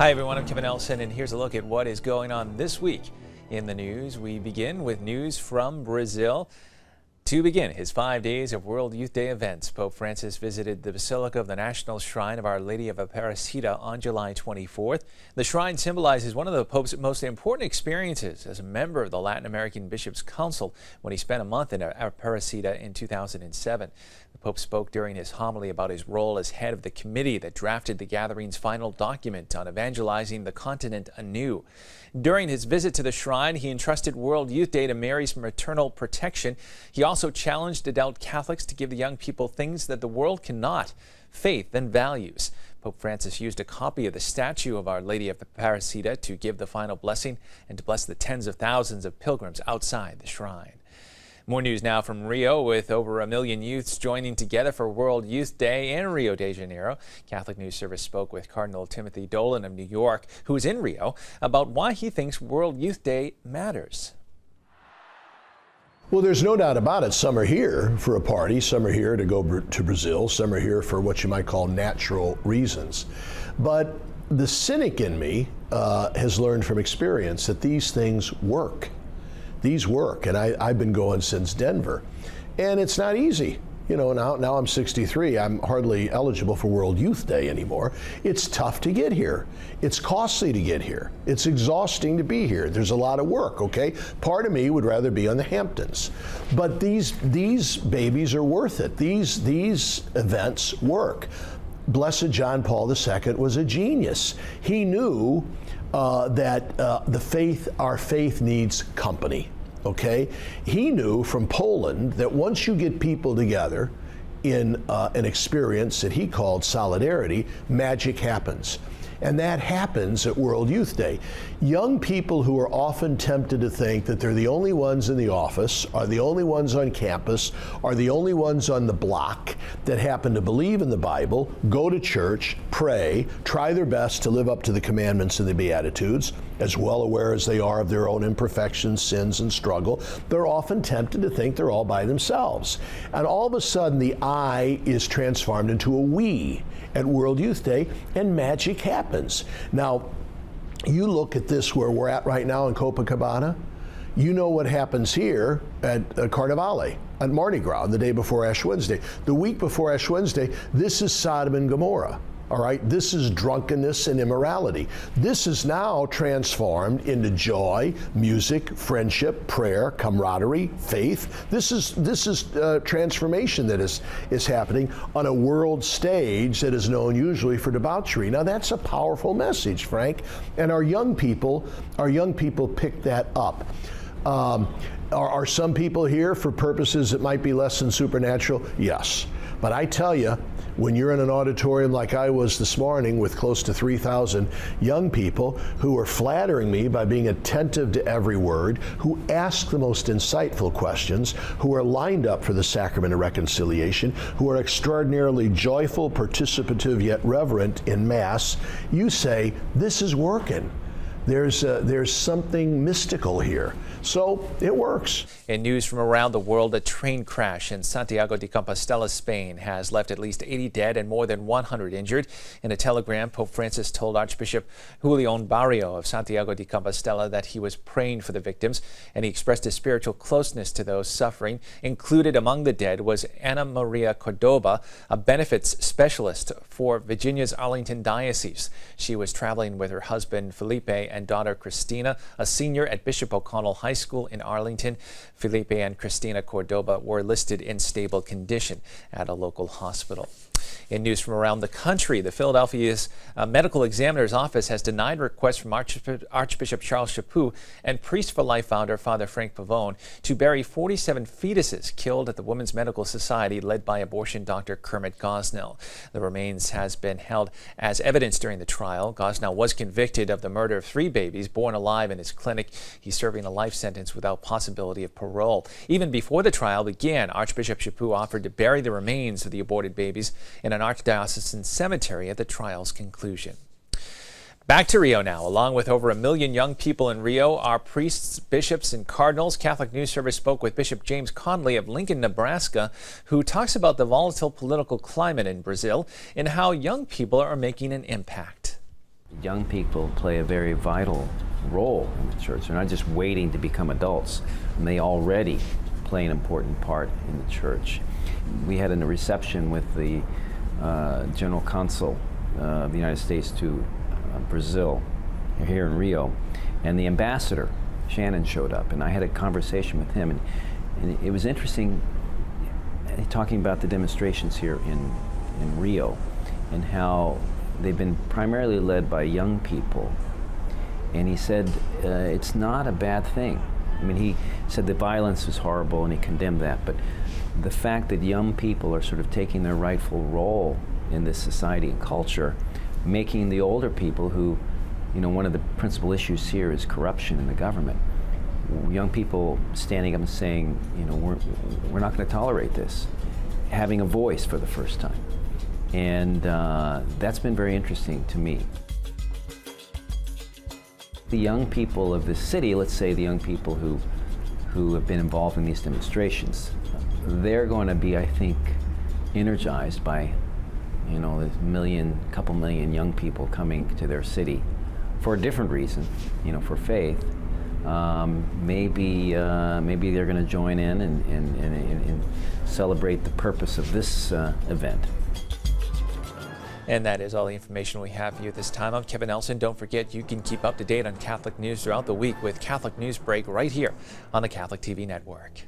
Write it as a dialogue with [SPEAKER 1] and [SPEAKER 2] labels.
[SPEAKER 1] Hi everyone, I'm Kevin Elson, and here's a look at what is going on this week in the news. We begin with news from Brazil. To begin his 5 days of World Youth Day events, Pope Francis visited the Basilica of the National Shrine of Our Lady of Aparecida on July 24th. The shrine symbolizes one of the Pope's most important experiences as a member of the Latin American Bishops' Council when he spent a month in Aparecida in 2007. The Pope spoke during his homily about his role as head of the committee that drafted the gathering's final document on evangelizing the continent anew. During his visit to the shrine, he entrusted World Youth Day to Mary's maternal protection. He also challenged devout Catholics to give the young people things that the world cannot: faith and values. Pope Francis used a copy of the statue of Our Lady of Aparecida to give the final blessing and to bless the tens of thousands of pilgrims outside the shrine. More news now from Rio, with over 1 million youths joining together for World Youth Day in Rio de Janeiro. Catholic News Service spoke with Cardinal Timothy Dolan of New York, who is in Rio, about why he thinks World Youth Day matters.
[SPEAKER 2] Well, there's no doubt about it. Some are here for a party, some are here to go to Brazil, some are here for what you might call natural reasons. But the cynic in me has learned from experience that these things work. These work, and I've been going since Denver. And it's not easy. You know, now I'm 63, I'm hardly eligible for World Youth Day anymore. It's tough to get here. It's costly to get here. It's exhausting to be here. There's a lot of work, okay? Part of me would rather be on the Hamptons. But these babies are worth it. These events work. Blessed John Paul II was a genius. He knew that our faith needs company. Okay, he knew from Poland that once you get people together in an experience that he called solidarity, magic happens. And that happens at World Youth Day. Young people who are often tempted to think that they're the only ones in the office, are the only ones on campus, are the only ones on the block that happen to believe in the Bible, go to church, pray, try their best to live up to the commandments and the Beatitudes, as well aware as they are of their own imperfections, sins, and struggle. They're often tempted to think they're all by themselves. And all of a sudden, the I is transformed into a we at World Youth Day, and magic happens. Now, you look at this where we're at right now in Copacabana, you know what happens here at Carnival, at Mardi Gras, the day before Ash Wednesday. The week before Ash Wednesday, this is Sodom and Gomorrah. All right, this is drunkenness and immorality. This is now transformed into joy, music, friendship, prayer, camaraderie, faith. This is transformation that is happening on a world stage that is known usually for debauchery. Now that's a powerful message, Frank, and our young people pick that up. Are some people here for purposes that might be less than supernatural? Yes. But I tell you, when you're in an auditorium like I was this morning with close to 3,000 young people who are flattering me by being attentive to every word, who ask the most insightful questions, who are lined up for the sacrament of reconciliation, who are extraordinarily joyful, participative, yet reverent in Mass, you say, this is working. There's something mystical here. So it works.
[SPEAKER 1] In news from around the world, a train crash in Santiago de Compostela, Spain, has left at least 80 dead and more than 100 injured. In a telegram, Pope Francis told Archbishop Julian Barrio of Santiago de Compostela that he was praying for the victims, and he expressed his spiritual closeness to those suffering. Included among the dead was Ana Maria Cordoba, a benefits specialist for Virginia's Arlington Diocese. She was traveling with her husband Felipe and daughter Christina, a senior at Bishop O'Connell High School in Arlington. Felipe and Christina Cordoba were listed in stable condition at a local hospital. In news from around the country, the Philadelphia's Medical Examiner's Office has denied requests from Archbishop Charles Chaput and Priest for Life founder Father Frank Pavone to bury 47 fetuses killed at the Women's Medical Society led by abortion doctor Kermit Gosnell. The remains has been held as evidence during the trial. Gosnell was convicted of the murder of 3 babies born alive in his clinic. He's serving a life sentence without possibility of parole. Even before the trial began, Archbishop Chaput offered to bury the remains of the aborted babies in an archdiocesan cemetery at the trial's conclusion. Back to Rio now. Along with over 1 million young people in Rio are priests, bishops, and cardinals. Catholic News Service spoke with Bishop James Conley of Lincoln, Nebraska, who talks about the volatile political climate in Brazil and how young people are making an impact.
[SPEAKER 3] Young people play a very vital role in the church. They're not just waiting to become adults, and they already play an important part in the church. We had a reception with the General Consul of the United States to Brazil here in Rio, and the ambassador, Shannon, showed up, and I had a conversation with him, and it was interesting talking about the demonstrations here in Rio and how they've been primarily led by young people. And he said it's not a bad thing. I mean, he said the violence is horrible and he condemned that, but the fact that young people are sort of taking their rightful role in this society and culture, making the older people who, you know, one of the principal issues here is corruption in the government. Young people standing up and saying, you know, we're not going to tolerate this, having a voice for the first time. And that's been very interesting to me. The young people of this city, let's say the young people who have been involved in these demonstrations, they're going to be, I think, energized by, you know, this couple million young people coming to their city for a different reason, you know, for faith. Maybe they're going to join in and celebrate the purpose of this event.
[SPEAKER 1] And that is all the information we have for you this time. I'm Kevin Nelson. Don't forget, you can keep up to date on Catholic news throughout the week with Catholic Newsbreak right here on the Catholic TV network.